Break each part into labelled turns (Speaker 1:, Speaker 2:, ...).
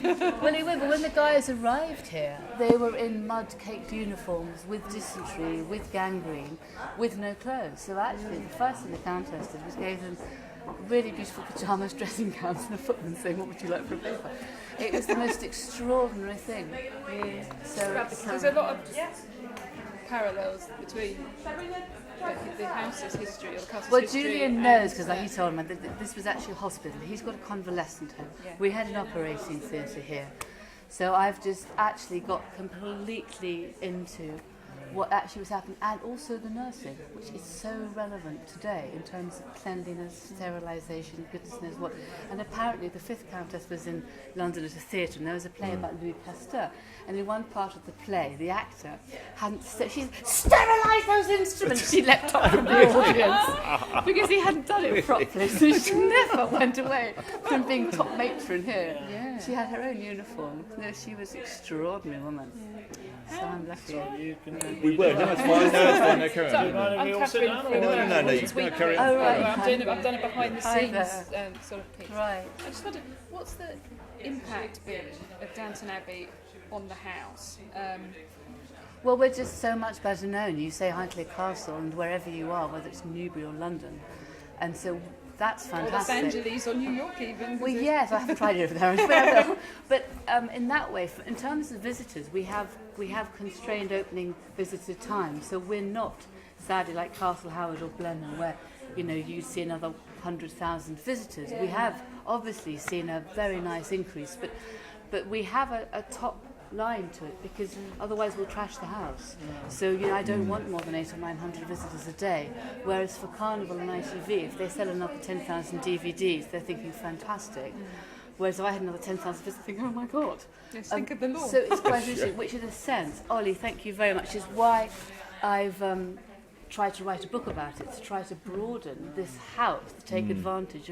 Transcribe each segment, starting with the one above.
Speaker 1: Well, anyway, but when the guys arrived here, they were in mud-caked uniforms with dysentery, with gangrene, with no clothes. So actually, the first thing the Countess did was gave them really beautiful pyjamas, dressing gowns, and a footman saying, "What would you like for a paper?" It was the most extraordinary thing.
Speaker 2: Yeah.
Speaker 1: So
Speaker 2: there's a lot of parallels between the house's history or the castle's
Speaker 1: well,
Speaker 2: history.
Speaker 1: Julian knows because he told me that this was actually a hospital. He's got a convalescent home.
Speaker 2: Yeah.
Speaker 1: We had an operating theatre here. So I've just actually got completely into what actually was happening, and also the nursing, which is so relevant today in terms of cleanliness, sterilisation, goodness knows what. And apparently the fifth Countess was in London at a theatre, and there was a play about Louis Pasteur, and in one part of the play the actor hadn't she's sterilised those instruments. She leapt up from the audience because he hadn't done it properly, so she never went away from being top matron here.
Speaker 2: Yeah.
Speaker 1: She had her own uniform. No, she was an extraordinary woman. So I'm lucky.
Speaker 3: We were. No, it's fine. No, it's fine. No, carry on.
Speaker 2: I'm Catherine from
Speaker 3: No. You can carry on.
Speaker 1: Oh, right.
Speaker 2: I've done a behind the scenes
Speaker 1: Hi
Speaker 2: sort of piece.
Speaker 1: Right.
Speaker 2: I just wondered, what's the impact been of Downton Abbey on the house?
Speaker 1: Well, we're just so much better known. You say Highclere Castle, and wherever you are, whether it's Newbury or London, and so that's
Speaker 2: Or Los
Speaker 1: fantastic.
Speaker 2: Angeles or New York even?
Speaker 1: Well, yes, I haven't tried it over there, but I will. But in that way, in terms of visitors, we have constrained opening visitor time, so we're not sadly like Castle Howard or Blenheim, where you see another 100,000 visitors. We have obviously seen a very nice increase, but we have a top line to it because otherwise we'll trash the house. So I don't want more than 800 or 900 visitors a day. Whereas for Carnival and ITV, if they sell another 10,000 DVDs, they're thinking fantastic. Whereas if I had another 10,000 visitors, thinking, oh my God.
Speaker 2: Yes, think of the law.
Speaker 1: So it's quite interesting, which in a sense, Ollie, thank you very much, is why I've tried to write a book about it, to try to broaden this house, to take advantage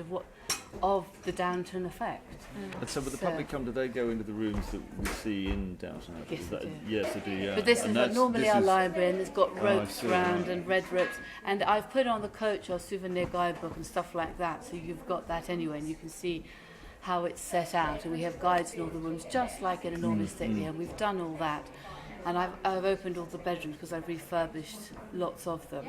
Speaker 1: of the Downton effect.
Speaker 3: And so, with the public come, do they go into the rooms that we see in Downton Abbey?
Speaker 1: Yes, they do.
Speaker 3: Yes, they do. Yeah.
Speaker 1: But this is normally our library, and it's got
Speaker 3: I
Speaker 1: ropes
Speaker 3: see,
Speaker 1: round
Speaker 3: right.
Speaker 1: and red ropes. And I've put on the coach our souvenir guidebook and stuff like that, so you've got that anyway, and you can see how it's set out. And we have guides in all the rooms, just like in a normal stately home. We've done all that, and I've opened all the bedrooms because I've refurbished lots of them.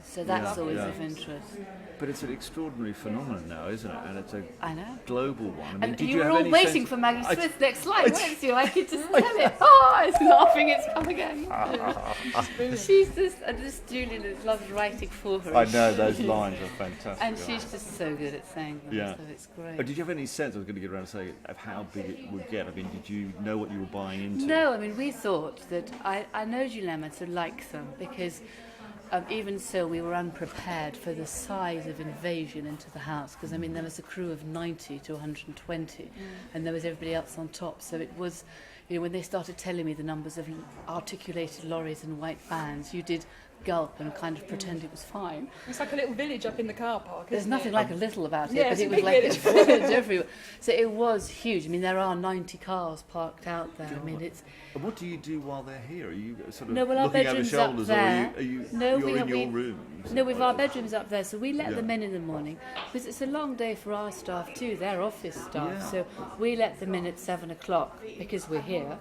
Speaker 1: So that's always of interest.
Speaker 3: But it's an extraordinary phenomenon now, isn't it? And it's a
Speaker 1: I know.
Speaker 3: global one. I mean,
Speaker 1: And
Speaker 3: did
Speaker 1: you were
Speaker 3: have
Speaker 1: all
Speaker 3: any
Speaker 1: waiting
Speaker 3: sense-
Speaker 1: for Maggie
Speaker 3: I-
Speaker 1: Smith's next slide, weren't you? I could just tell it. Oh, it's laughing, it's come again. She's just, Julian loves writing for her.
Speaker 3: I know, those lines are fantastic.
Speaker 1: And she's just so good at saying them,
Speaker 3: Yeah.
Speaker 1: so it's great.
Speaker 3: But did you have any sense, I was going to get around to say, of how big it would get? I mean, did you know what you were buying into?
Speaker 1: No, I mean, we thought that, I know Julian to like them because even so, we were unprepared for the size of invasion into the house because, I mean, there was a crew of 90 to 120 and there was everybody else on top. So it was, when they started telling me the numbers of articulated lorries and white vans, you did gulp and kind of pretend it was fine.
Speaker 2: It's like a little village up in the car park,
Speaker 1: There's
Speaker 2: isn't
Speaker 1: nothing
Speaker 2: it?
Speaker 1: like a little about it,
Speaker 2: Yeah,
Speaker 1: but
Speaker 2: it's
Speaker 1: it
Speaker 2: a
Speaker 1: was
Speaker 2: big
Speaker 1: like
Speaker 2: village.
Speaker 1: a village everywhere. So it was huge. I mean, there are 90 cars parked out there. I mean, it's...
Speaker 3: And what do you do while they're here? Are you sort of
Speaker 1: No, well, our
Speaker 3: looking over
Speaker 1: bedroom's up
Speaker 3: shoulders,
Speaker 1: there.
Speaker 3: or are you
Speaker 1: No,
Speaker 3: you're in
Speaker 1: we-
Speaker 3: your rooms?
Speaker 1: No, we've our bedrooms up there, so we let
Speaker 3: Yeah.
Speaker 1: them in the morning because it's a long day for our staff too. They're office staff,
Speaker 3: Yeah.
Speaker 1: so we let them in at 7 o'clock because we're here,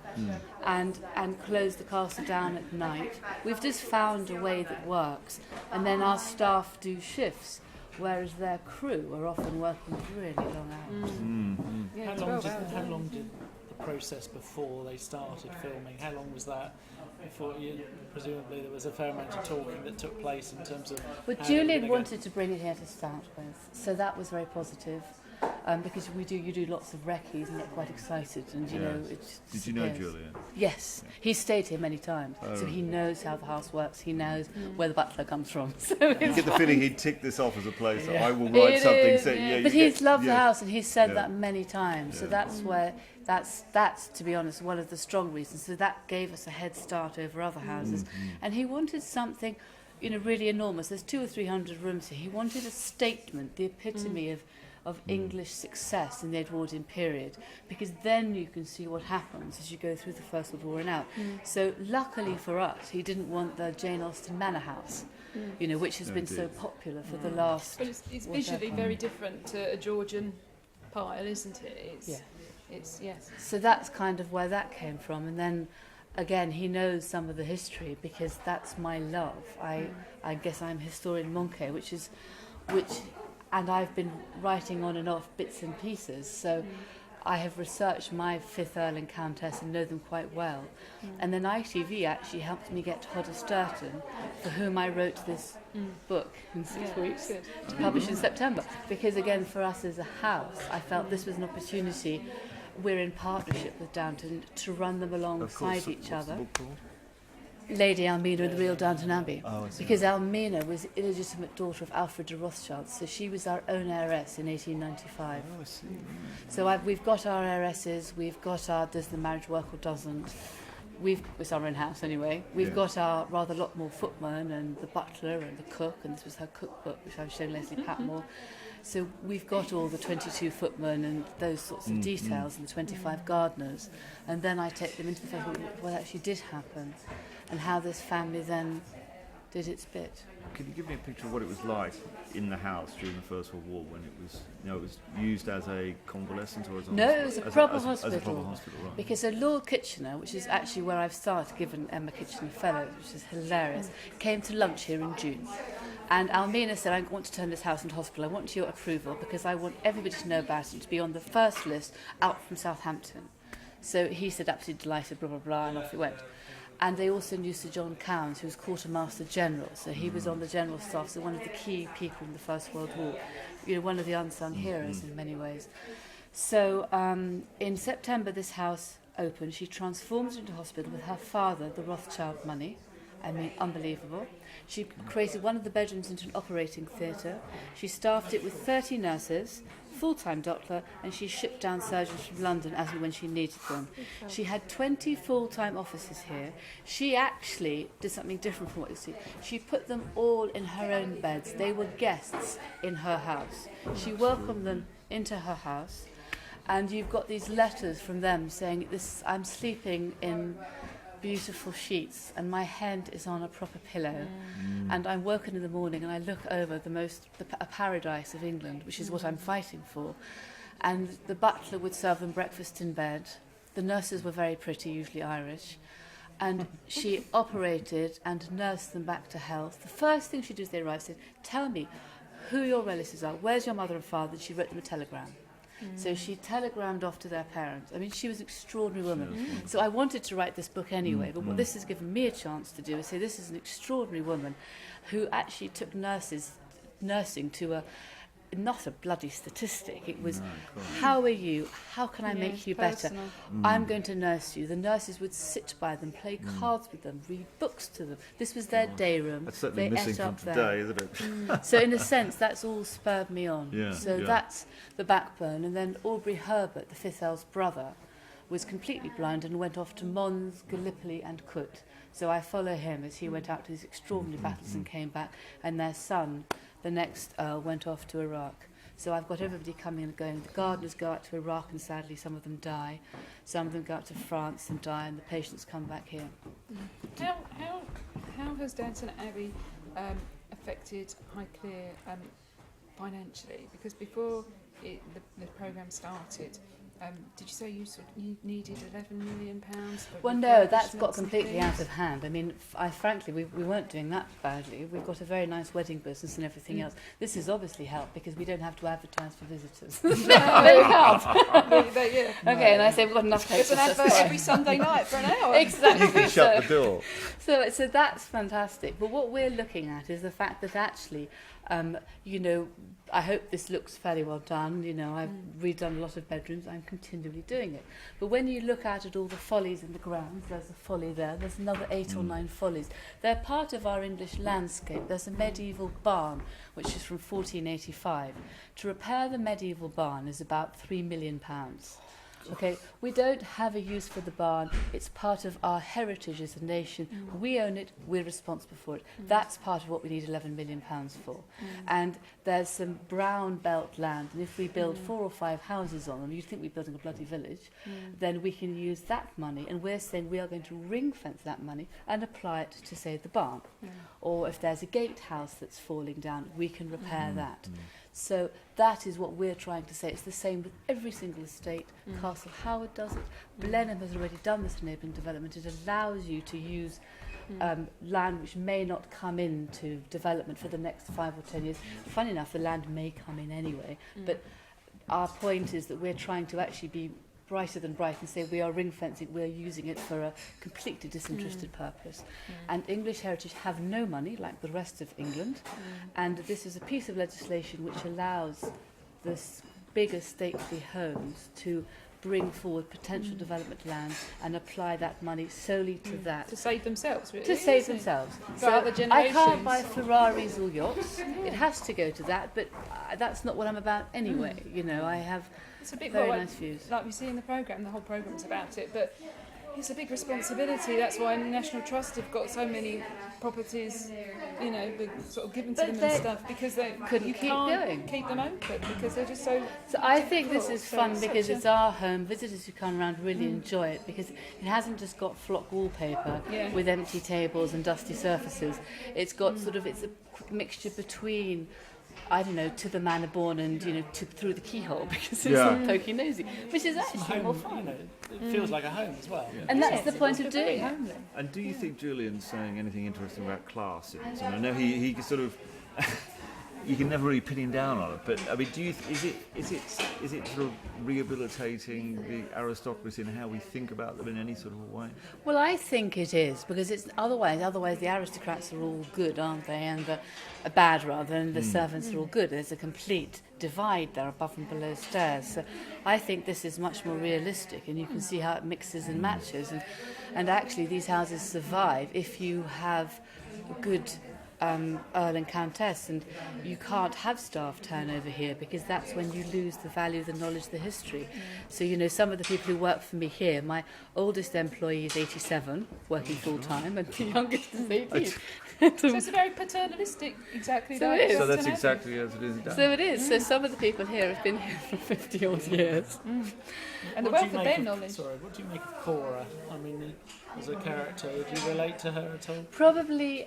Speaker 1: and close the castle down at night. We've just found a way that works, and then our staff do shifts, whereas their crew are often working really long hours.
Speaker 2: Yeah,
Speaker 4: How long did the process before they started filming? How long was that? Before presumably there was a fair amount of talking that took place in terms of.
Speaker 1: Well,
Speaker 4: how they were
Speaker 1: Julian
Speaker 4: gonna
Speaker 1: wanted to bring it here to start with, so that was very positive. Because you do lots of recce's and get quite excited, and you know it.
Speaker 3: Did you know
Speaker 1: disappears.
Speaker 3: Julian?
Speaker 1: Yes, he's stayed here many times, so he knows how the house works. He knows where the butler comes from. So
Speaker 3: You
Speaker 1: it's
Speaker 3: get the feeling he'd tick this off as a place. I will write
Speaker 1: It
Speaker 3: something.
Speaker 1: is,
Speaker 3: Say, yeah.
Speaker 1: but he's loved the house, and he's said
Speaker 3: Yeah.
Speaker 1: that many times. So
Speaker 3: Yeah.
Speaker 1: that's where that's to be honest one of the strong reasons. So that gave us a head start over other houses, and he wanted something, really enormous. There's 200 or 300 rooms here. He wanted a statement, the epitome of English success in the Edwardian period, because then you can see what happens as you go through the First World War and out. So luckily for us, he didn't want the Jane Austen Manor House, which has been so popular for the last...
Speaker 2: But it's visually very different to a Georgian pile, isn't it? It's,
Speaker 1: Yeah.
Speaker 2: It's yes.
Speaker 1: So that's kind of where that came from. And then again, he knows some of the history because that's my love. I guess I'm historian Moncke, and I've been writing on and off bits and pieces. So I have researched my 5th Earl and Countess and know them quite well. And then ITV actually helped me get to Hodder Sturton, for whom I wrote this book in 6 weeks to publish in September. Because again, for us as a house, I felt this was an opportunity. We're in partnership with Downton to run them alongside each other.
Speaker 3: What's the book called?
Speaker 1: Lady Almina and the Real Downton Abbey.
Speaker 3: Oh, I see.
Speaker 1: Because Almina was illegitimate daughter of Alfred de Rothschild, so she was our own heiress in 1895.
Speaker 3: Oh, I see.
Speaker 1: So we've got our heiresses, we've got our does the marriage work or doesn't. It's our own house anyway. We've got our rather lot more footmen and the butler and the cook, and this was her cookbook, which I was showing Leslie Patmore. So we've got all the 22 footmen and those sorts of details and the 25 gardeners, and then I take them into the fact what actually did happen and how this family then did its bit.
Speaker 3: Can you give me a picture of what it was like in the house during the First World War when it was, it was used as a convalescent or as a
Speaker 1: No,
Speaker 3: hospital?
Speaker 1: it was a proper
Speaker 3: As a
Speaker 1: hospital.
Speaker 3: proper hospital, right.
Speaker 1: Because Lord Kitchener, which is actually where I've started, given Emma Kitchener Fellows, which is hilarious, came to lunch here in June. And Almina said, I want to turn this house into hospital. I want your approval because I want everybody to know about it, to be on the first list out from Southampton. So he said, absolutely delighted, blah, blah, blah, and off he went. And they also knew Sir John Cowans, who was Quartermaster General. So he was on the general staff, so one of the key people in the First World War. One of the unsung heroes in many ways. So in September, this house opened. She transformed it into hospital with her father, the Rothschild money. I mean, unbelievable. She created one of the bedrooms into an operating theatre. She staffed it with 30 nurses, full-time doctor, and she shipped down surgeons from London as and when she needed them. She had 20 full-time officers here. She actually did something different from what you see. She put them all in her own beds. They were guests in her house. She welcomed them into her house, and you've got these letters from them saying, I'm sleeping in beautiful sheets and my head is on a proper pillow and I'm woken in the morning and I look over a paradise of England, which is what I'm fighting for, and the butler would serve them breakfast in bed. The nurses were very pretty, usually Irish, and she operated and nursed them back to health. The first thing she did as they arrived said, tell me who your relatives are, where's your mother and father, and she wrote them a telegram. So she telegrammed off to their parents. I mean, she was an extraordinary woman. So I wanted to write this book anyway, but what this has given me a chance to do is say this is an extraordinary woman who actually took nursing to not a bloody statistic. It was, how are you? How can I make you better? I'm going to nurse you. The nurses would sit by them, play cards with them, read books to them. This was their day room.
Speaker 3: That's certainly
Speaker 1: They
Speaker 3: missing
Speaker 1: ate
Speaker 3: from
Speaker 1: up there.
Speaker 3: today, isn't it?
Speaker 1: So in a sense, that's all spurred me on.
Speaker 3: Yeah,
Speaker 1: So
Speaker 3: yeah.
Speaker 1: that's the backbone. And then Aubrey Herbert, the 5th Earl's brother, was completely blind and went off to Mons, Gallipoli and Kut. So I follow him as he went out to these extraordinary battles and came back. And their son, the next Earl, went off to Iraq. So I've got everybody coming and going. The gardeners go out to Iraq and sadly some of them die. Some of them go out to France and die, and the patients come back here.
Speaker 2: How has Downton Abbey affected Highclere financially? Because before the programme started, did you say you needed £11 million for
Speaker 1: Well, no, that's
Speaker 2: refurbishments
Speaker 1: got
Speaker 2: and
Speaker 1: completely
Speaker 2: things?
Speaker 1: out of hand. I mean, frankly, we weren't doing that badly. We've got a very nice wedding business and everything else. This has obviously helped because we don't have to advertise for visitors. They can't.
Speaker 2: Yeah.
Speaker 1: Okay, and I say we've got enough
Speaker 2: There's
Speaker 1: papers.
Speaker 2: an advert every Sunday night for an hour.
Speaker 1: Exactly.
Speaker 3: Shut the door.
Speaker 1: So that's fantastic. But what we're looking at is the fact that actually, I hope this looks fairly well done. I've redone a lot of bedrooms. I'm continually doing it. But when you look out at all the follies in the grounds, there's a folly there. There's another 8 or 9 follies. They're part of our English landscape. There's a medieval barn, which is from 1485. To repair the medieval barn is about £3 million. Okay, we don't have a use for the barn. It's part of our heritage as a nation. We own it. We're responsible for it. That's part of what we need £11 million for. And there's some brown belt land, and if we build 4 or 5 houses on them, you'd think we're building a bloody village, then we can use that money, and we're saying we are going to ring fence that money and apply it to, say, the barn. Or if there's a gatehouse that's falling down, we can repair that. So that is what we're trying to say. It's the same with every single estate. Castle Howard does it. Blenheim has already done this enabling development. It allows you to use land which may not come into development for the next 5 or 10 years. Funny enough, the land may come in anyway, but our point is that we're trying to actually be brighter than bright and say we are ring fencing, we're using it for a completely disinterested purpose. And English Heritage have no money like the rest of England, and this is a piece of legislation which allows this bigger stately homes to bring forward potential development land and apply that money solely to that.
Speaker 2: To save themselves, really.
Speaker 1: To save themselves.
Speaker 2: For other
Speaker 1: I
Speaker 2: generations.
Speaker 1: can't buy Ferraris or yachts. It has to go to that, but that's not what I'm about anyway. You know, I have
Speaker 2: It's a bit
Speaker 1: very
Speaker 2: more
Speaker 1: nice views.
Speaker 2: like we see in the programme, the whole programme's about it, but it's a big responsibility. That's why National Trust have got so many properties, you know, sort of given to
Speaker 1: But
Speaker 2: them
Speaker 1: they
Speaker 2: and stuff, because they
Speaker 1: couldn't
Speaker 2: you
Speaker 1: keep
Speaker 2: can't
Speaker 1: going.
Speaker 2: keep them open because they're just so.
Speaker 1: So I think this is
Speaker 2: So
Speaker 1: fun
Speaker 2: it's
Speaker 1: because
Speaker 2: such a-
Speaker 1: it's our home. Visitors who come around really enjoy it because it hasn't just got flock wallpaper
Speaker 2: Yeah.
Speaker 1: with empty tables and dusty surfaces. It's got sort of, it's a mixture between, I don't know, to the manor born and, you know, through the keyhole because it's
Speaker 3: Yeah.
Speaker 1: all pokey nosy, which is actually more
Speaker 4: Home,
Speaker 1: fun.
Speaker 4: you know, it feels like a home as well.
Speaker 1: And that's the point of
Speaker 2: It's very
Speaker 1: doing it.
Speaker 2: homely.
Speaker 3: And do you think Julian's saying anything interesting about class in it? And I know he sort of you can never really pin him down on it, but I mean, do you is it sort of rehabilitating the aristocracy and how we think about them in any sort of a way?
Speaker 1: Well, I think it is because it's otherwise the aristocrats are all good, aren't they? And the bad rather, and the servants are all good. There's a complete divide there above and below stairs. So I think this is much more realistic, and you can see how it mixes and matches. And actually, these houses survive if you have a good Earl and Countess, and you can't have staff turnover here because that's when you lose the value, the knowledge, the history. So, you know, some of the people who work for me here, my oldest employee is 87, working full time, and the youngest is 18.
Speaker 2: So it's a very paternalistic, exactly.
Speaker 1: So
Speaker 2: like
Speaker 1: it is.
Speaker 3: So
Speaker 2: Downton
Speaker 3: that's
Speaker 2: Abbey.
Speaker 3: exactly as it is done.
Speaker 1: So it is. So some of the people here have been here for 50 odd years.
Speaker 2: And the
Speaker 4: What
Speaker 2: wealth
Speaker 4: do you
Speaker 2: of
Speaker 4: make
Speaker 2: their knowledge.
Speaker 4: Sorry, what do you make of Cora? I mean, as a character, do you relate to her at all?
Speaker 1: Probably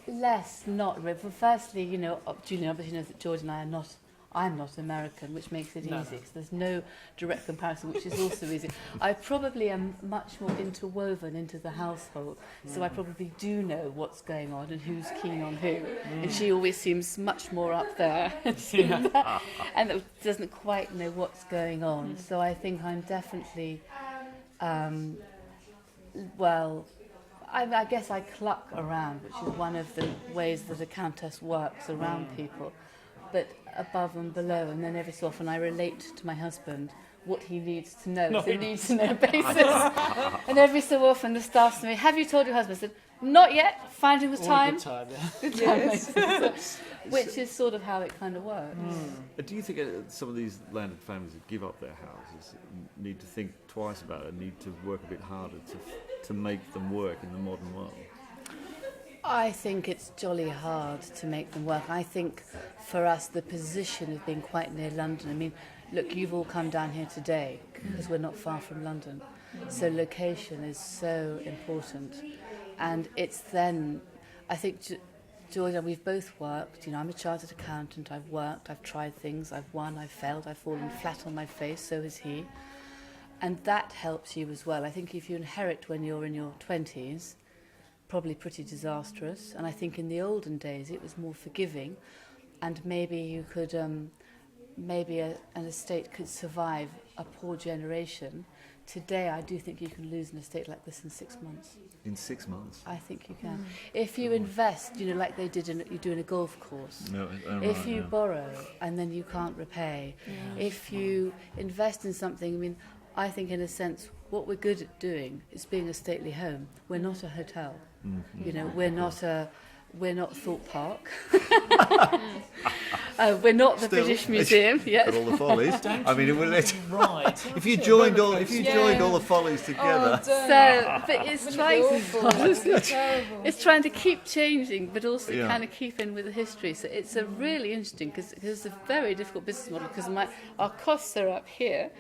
Speaker 1: less, not really. Well, firstly, you know, Julian obviously knows that George and I are not. I'm not American, which makes it
Speaker 4: No.
Speaker 1: easy because there's no direct comparison, which is also easy. I probably am much more interwoven into the household, so I probably do know what's going on and who's keen on who. And she always seems much more up there and doesn't quite know what's going on. So I think I'm definitely, well, I guess I cluck around, which is one of the ways that a countess works around people, but above and below, and then every so often I relate to my husband what he needs to know. It's a need-to-know basis. And every so often the staff says to me, "Have you told your husband?" I said, "Not yet, finding the
Speaker 4: All a
Speaker 1: time."
Speaker 4: good time, yeah.
Speaker 1: Good time basis. Which is sort of how it kind of works.
Speaker 3: Do you think some of these landed families that give up their houses need to think twice about it, need to work a bit harder to make them work in the modern world?
Speaker 1: I think it's jolly hard to make them work. I think for us the position of being quite near London, I mean, look, you've all come down here today because we're not far from London. So location is so important. And it's then, I think, Georgia, we've both worked. You know, I'm a chartered accountant. I've worked, I've tried things, I've won, I've failed, I've fallen flat on my face, so has he. And that helps you as well. I think if you inherit when you're in your 20s, probably pretty disastrous. And I think in the olden days it was more forgiving, and maybe you could, an estate could survive a poor generation. Today I do think you can lose an estate like this in 6 months.
Speaker 3: In 6 months?
Speaker 1: I think you can. If you invest, you know, like they did you do in a golf course.
Speaker 3: No,
Speaker 1: If you borrow and then you can't repay. If you invest in something, I mean, I think in a sense what we're good at doing is being a stately home. We're not a hotel. You know, we're not Thorpe Park. We're not the
Speaker 3: Still,
Speaker 1: British Museum yet.
Speaker 3: Got all the follies. I mean,
Speaker 4: Right.
Speaker 3: if you joined all the follies together.
Speaker 1: So, but it's trying
Speaker 2: It's terrible.
Speaker 1: it's trying to keep changing, but also
Speaker 3: Yeah.
Speaker 1: kind of keep in with the history. So it's a really interesting because it's a very difficult business model because our costs are up here,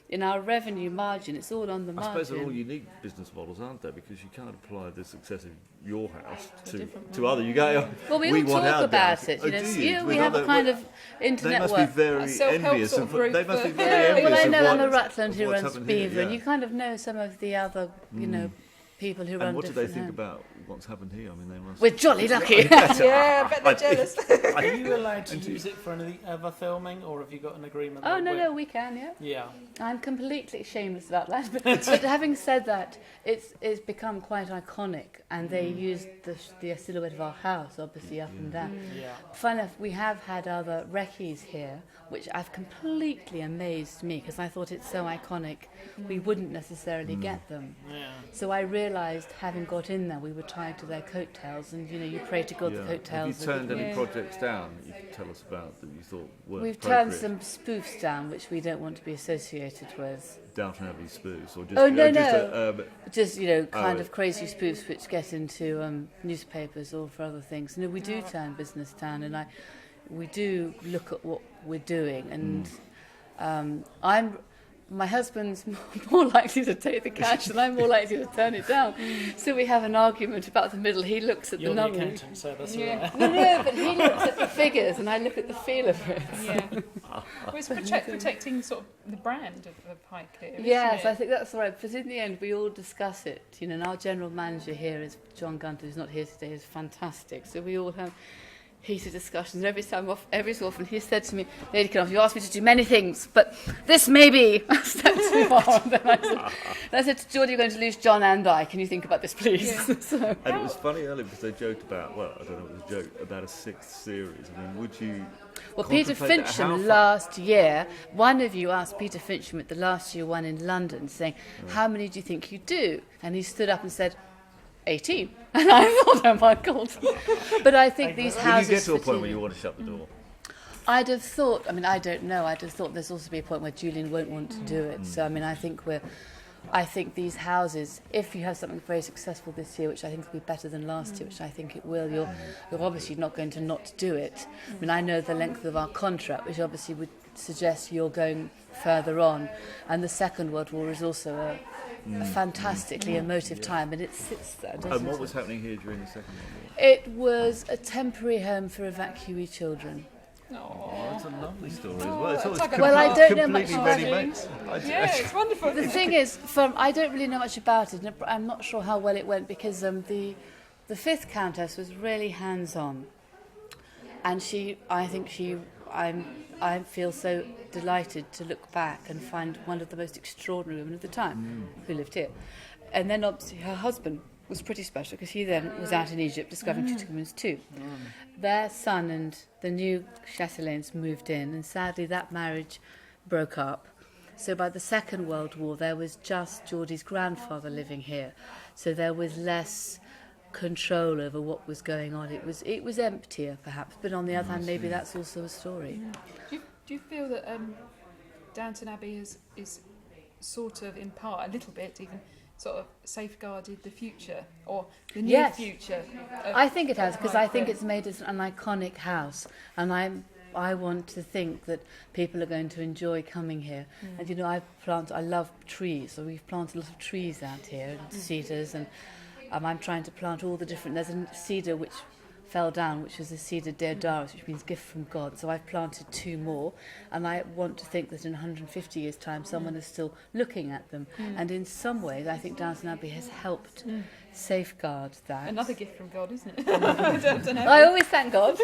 Speaker 1: in our revenue margin, it's all on the
Speaker 3: I
Speaker 1: margin.
Speaker 3: suppose they're all unique business models, aren't they? Because you can't apply the success of your house to
Speaker 2: different
Speaker 3: other. You go.
Speaker 1: Well, we all
Speaker 3: want
Speaker 1: talk
Speaker 3: our
Speaker 1: about
Speaker 3: down.
Speaker 1: it. You know,
Speaker 3: do you?
Speaker 1: we have a kind of internet
Speaker 3: They must
Speaker 1: work.
Speaker 3: be very
Speaker 2: A self-help
Speaker 3: envious.
Speaker 2: sort of group
Speaker 3: They must be
Speaker 2: for-
Speaker 3: very
Speaker 1: Yeah,
Speaker 3: envious.
Speaker 1: well, I know
Speaker 3: of
Speaker 1: Anna
Speaker 3: what,
Speaker 1: Rutland
Speaker 3: of
Speaker 1: who
Speaker 3: what's
Speaker 1: runs
Speaker 3: happened
Speaker 1: Beaver,
Speaker 3: here,
Speaker 1: and you kind of know some of the other, you know, people who run
Speaker 3: And what do they
Speaker 1: different
Speaker 3: think
Speaker 1: homes.
Speaker 3: about what's happened here? I mean, they must.
Speaker 1: We're jolly lucky.
Speaker 2: Yeah, I bet they're jealous.
Speaker 4: Are you allowed to use it for any other filming, or have you got an agreement?
Speaker 1: Oh,
Speaker 4: that
Speaker 1: no, we can, yeah.
Speaker 4: Yeah.
Speaker 1: I'm completely shameless about that. But having said that, it's become quite iconic, and they used the silhouette of our house, obviously, up and down.
Speaker 4: Yeah.
Speaker 1: Fun enough, we have had other recce's here, which have completely amazed me, because I thought it's so iconic, we wouldn't necessarily get them.
Speaker 4: Yeah.
Speaker 1: So I realised, having got in there, we were tied to their coattails, and you know, you pray to God the
Speaker 3: Have
Speaker 1: coattails.
Speaker 3: you turned any
Speaker 2: Yeah.
Speaker 3: projects down that you could tell us about that you thought weren't
Speaker 1: We've turned
Speaker 3: appropriate?
Speaker 1: some spoofs down, which we don't want to be associated with.
Speaker 3: Downton Abbey spoofs, or just
Speaker 1: Oh, no,
Speaker 3: just
Speaker 1: no. Just, you know, kind
Speaker 3: Oh.
Speaker 1: of crazy spoofs which get into newspapers or for other things. No, we do turn business down, and we do look at what we're doing, and my husband's more likely to take the cash and I'm more likely to turn it down. So we have an argument about the middle. He looks at
Speaker 4: You're
Speaker 1: the
Speaker 4: the
Speaker 1: numbers.
Speaker 4: accountant, so that's all
Speaker 2: Yeah.
Speaker 4: right.
Speaker 1: No, but he looks at the figures and I look at the feel of it.
Speaker 2: Yeah. Well, it's protecting sort of the brand of Highclere, isn't
Speaker 1: Yes,
Speaker 2: it?
Speaker 1: I think that's right. Because in the end, we all discuss it. You know, and our general manager here is John Gunter, who's not here today, is fantastic. So we all have heated discussions. Every so often, he said to me, "Lady Carnarvon, you asked me to do many things, but this may be a step too far." And then I said to Geordie, "You're going to lose John and I. Can you think about this, please?"
Speaker 2: Yeah.
Speaker 1: So,
Speaker 3: And it was funny earlier because they joked about, well, I don't know if it was a joke, about a sixth series. I mean, would you...
Speaker 1: well, Peter
Speaker 3: contemplate that? How
Speaker 1: Fincham
Speaker 3: far-
Speaker 1: last year, one of you asked Peter Fincham at the last year one in London, saying, "How many do you think you do?" And he stood up and said, 18. And I thought, oh my God. But I think these
Speaker 3: Will
Speaker 1: houses...
Speaker 3: you get to a
Speaker 1: for
Speaker 3: point where
Speaker 1: Julian-
Speaker 3: you want to shut the door?
Speaker 1: I'd have thought, I mean, I don't know, I'd have thought there's also be a point where Julian won't want to do it. So, I mean, I think these houses, if you have something very successful this year, which I think will be better than last year, which I think it will, you're obviously not going to not do it. I mean, I know the length of our contract, which obviously would suggest you're going further on. And the Second World War is also a fantastically emotive time, and it sits there, doesn't
Speaker 3: And what
Speaker 1: it?
Speaker 3: was happening here during the Second World War?
Speaker 1: It was a temporary home for evacuee children.
Speaker 3: Oh, that's a lovely story as well. It's always
Speaker 2: like a-
Speaker 1: Well, I don't know much
Speaker 3: completely
Speaker 1: about
Speaker 3: ready-made.
Speaker 2: Yeah, it's wonderful.
Speaker 1: The thing is, I don't really know much about it, and I'm not sure how well it went, because the fifth Countess was really hands-on, and I feel so delighted to look back and find one of the most extraordinary women of the time who lived here. And then obviously her husband was pretty special, because he then was out in Egypt discovering Tutankhamun's tomb. Their son and the new Chatelaines moved in, and sadly that marriage broke up. So by the Second World War there was just Geordie's grandfather living here, so there was less control over what was going on. It was emptier perhaps, but on the other hand maybe that's also a story.
Speaker 2: Do you feel that Downton Abbey is sort of, in part, a little bit even, sort of safeguarded the future, or the near
Speaker 1: Yes.
Speaker 2: future?
Speaker 1: I think it has, because I think it's made us an iconic house, and I want to think that people are going to enjoy coming here. And you know, I love trees, so we've planted a lot of trees out here, and cedars, and I'm trying to plant all the different. There's a cedar which fell down, which was a cedar deodaris, which means gift from God. So I've planted 2 more, and I want to think that in 150 years' time, someone is still looking at them. And in some ways, I think Downton Abbey has helped safeguard that.
Speaker 2: Another gift from God, isn't it? I don't know.
Speaker 1: I always thank God.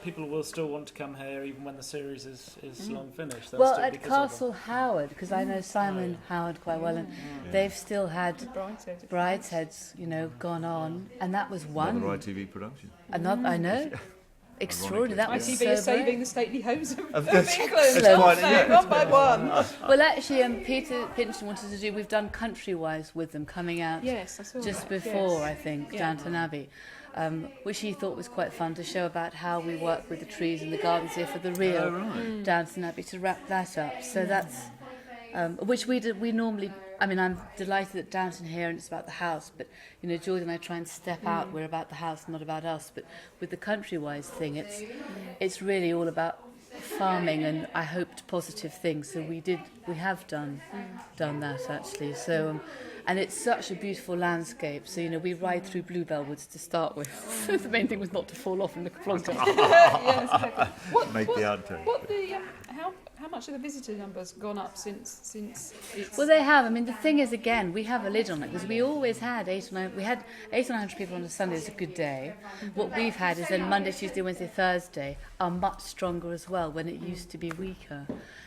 Speaker 4: People will still want to come here even when the series is long finished. They'll
Speaker 1: Well,
Speaker 4: still
Speaker 1: at
Speaker 4: because of
Speaker 1: Castle Howard, because I know Simon Howard quite well, and they've still had Bridesheads, you know, gone on, and that was one.
Speaker 3: Another ITV production.
Speaker 1: Another, I know. Extraordinary. That was
Speaker 2: ITV
Speaker 1: so
Speaker 2: is saving
Speaker 1: brave.
Speaker 2: the stately homes of
Speaker 3: That's-
Speaker 2: England.
Speaker 3: that's quite-
Speaker 2: So,
Speaker 3: yeah,
Speaker 2: one by one.
Speaker 1: Well, actually, Peter Pinchon wanted to do. We've done Countrywise with them, coming out
Speaker 2: Yes, I saw
Speaker 1: just
Speaker 2: that.
Speaker 1: before,
Speaker 2: Yes.
Speaker 1: I think,
Speaker 2: Yeah.
Speaker 1: Downton Abbey, which he thought was quite fun to show about how we work with the trees and the gardens here for the real
Speaker 3: Oh, right.
Speaker 1: Downton Abbey, to wrap that up. So that's which we did. We normally. I mean, I'm delighted that Downton here, and it's about the house. But you know, George and I try and step out. We're about the house, not about us. But with the Countrywise thing, it's really all about farming, and I hoped positive things. So we have done that actually. So. And it's such a beautiful landscape. So, we ride through bluebell woods to start with. The main thing was not to fall off and look flunk off.
Speaker 2: Yes, exactly.
Speaker 3: Make the outtake.
Speaker 2: How much have the visitor numbers gone up since it's...
Speaker 1: Well, they have. I mean, the thing is, again, we have a lid on it because we always had 8 or 900 people on a Sunday. It's a good day. What we've had is then Monday, Tuesday, Wednesday, Thursday are much stronger as well when it used to be weaker.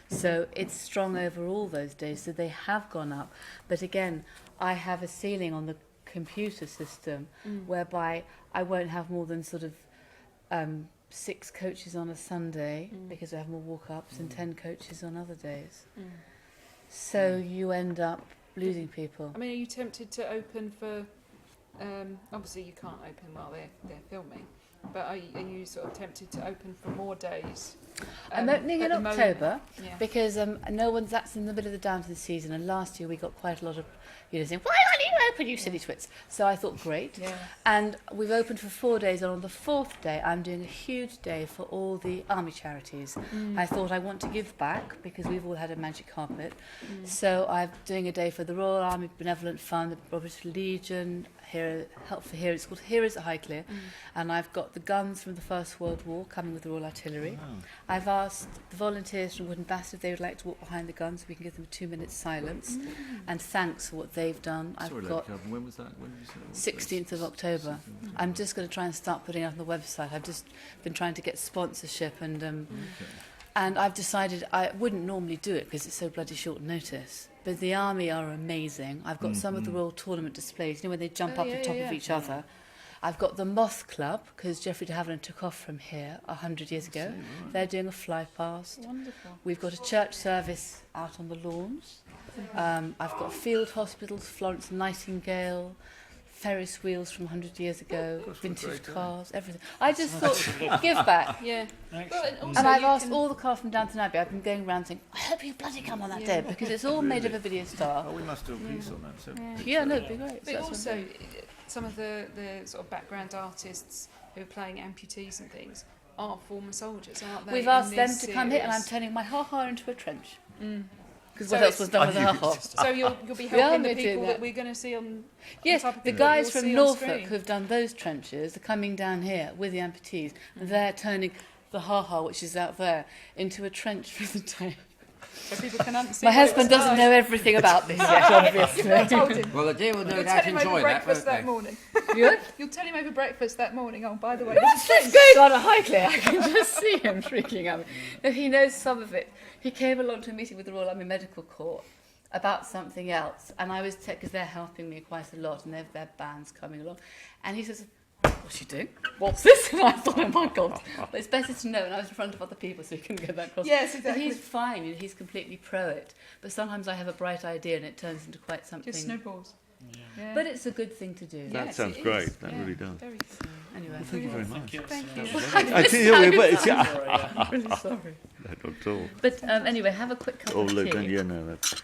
Speaker 1: So it's strong over all those days. So they have gone up. But again, I have a ceiling on the computer system whereby I won't have more than sort of 6 coaches on a Sunday because we have more walk-ups and 10 coaches on other days. So you end up losing people.
Speaker 2: I mean, are you tempted to open for... obviously you can't open while they're filming, but are you sort of tempted to open for more days?
Speaker 1: I'm opening in October because that's in the middle of the Downton season, and last year we got quite a lot of saying, why aren't you open, you silly twits? So I thought, great. Yeah. And we've opened for 4 days, and on the 4th day I'm doing a huge day for all the army charities. I thought I want to give back because we've all had a magic carpet. So I'm doing a day for the Royal Army Benevolent Fund, the British Legion, Help for Heroes. It's called Heroes at Highclere, and I've got the guns from the First World War coming with the Royal Artillery. Wow. I've asked the volunteers from Wooden Bastard if they would like to walk behind the guns so we can give them 2 minutes silence and thanks for what they've done.
Speaker 3: Sorry,
Speaker 1: I've got
Speaker 3: when was that? When did you say?
Speaker 1: 16th of October. I'm just going to try and start putting it on the website. I've just been trying to get sponsorship and I've decided I wouldn't normally do it because it's so bloody short notice. But the army are amazing. I've got some of the Royal Tournament displays, when they jump up the top of each other. I've got the Moth Club, because Geoffrey de Havilland took off from here 100 years ago. Right. They're doing a fly past.
Speaker 2: Wonderful.
Speaker 1: We've got a church service out on the lawns. I've got field hospitals, Florence Nightingale, Ferris wheels from 100 years ago, vintage cars, everything. I just thought, give back.
Speaker 2: Yeah.
Speaker 1: And I've asked all the cars from Downton Abbey, I've been going around saying, I hope you bloody come on that day, because it's all made of a video star.
Speaker 3: Oh, we must do a piece on that. So
Speaker 1: No, it'd be great.
Speaker 2: But also, some of the sort of background artists who are playing amputees and things are former soldiers, aren't they?
Speaker 1: We've asked them to come here, and I'm turning my ha-ha into a trench. Because what else was done with the ha-ha?
Speaker 2: So you'll be helping the people that we're going to see on...
Speaker 1: Yes, the guys from Norfolk who've done those trenches are coming down here with the amputees, and they're turning the ha-ha, which is out there, into a trench for the day.
Speaker 2: So people can understand.
Speaker 1: My husband doesn't know everything about this yet, obviously.
Speaker 2: I told him.
Speaker 5: Well, the dear will no
Speaker 2: You'll
Speaker 5: doubt
Speaker 2: tell him
Speaker 5: enjoy
Speaker 2: over
Speaker 5: that,
Speaker 2: breakfast
Speaker 5: won't
Speaker 2: that
Speaker 5: they?
Speaker 2: morning. You'll tell him over breakfast that morning. Oh, by the way,
Speaker 1: What's this going on at Highclere? I can just see him freaking out. No, he knows some of it. He came along to a meeting with the Royal Army Medical Corps about something else, and I was because they're helping me quite a lot, and they've their bands coming along, and he says, "What's she doing? What's this?" And I thought, "Oh my God!" But it's better to know. And I was in front of other people, so he couldn't get that across.
Speaker 2: Yes, exactly.
Speaker 1: But he's fine. He's completely pro it. But sometimes I have a bright idea, and it turns into quite something.
Speaker 2: Just snowballs. Yeah.
Speaker 1: But it's a good thing to do.
Speaker 3: That
Speaker 2: Yes,
Speaker 3: sounds
Speaker 2: it
Speaker 3: great.
Speaker 2: is.
Speaker 3: That
Speaker 2: Yeah,
Speaker 3: really does.
Speaker 2: Very good.
Speaker 1: Anyway,
Speaker 3: Thank you very much.
Speaker 2: Thank you.
Speaker 3: I tell you, but it's
Speaker 1: I'm really sorry.
Speaker 3: not at all.
Speaker 1: But anyway, have a quick cup
Speaker 3: Oh,
Speaker 1: of
Speaker 3: look,
Speaker 1: tea.
Speaker 3: yeah, no, that's.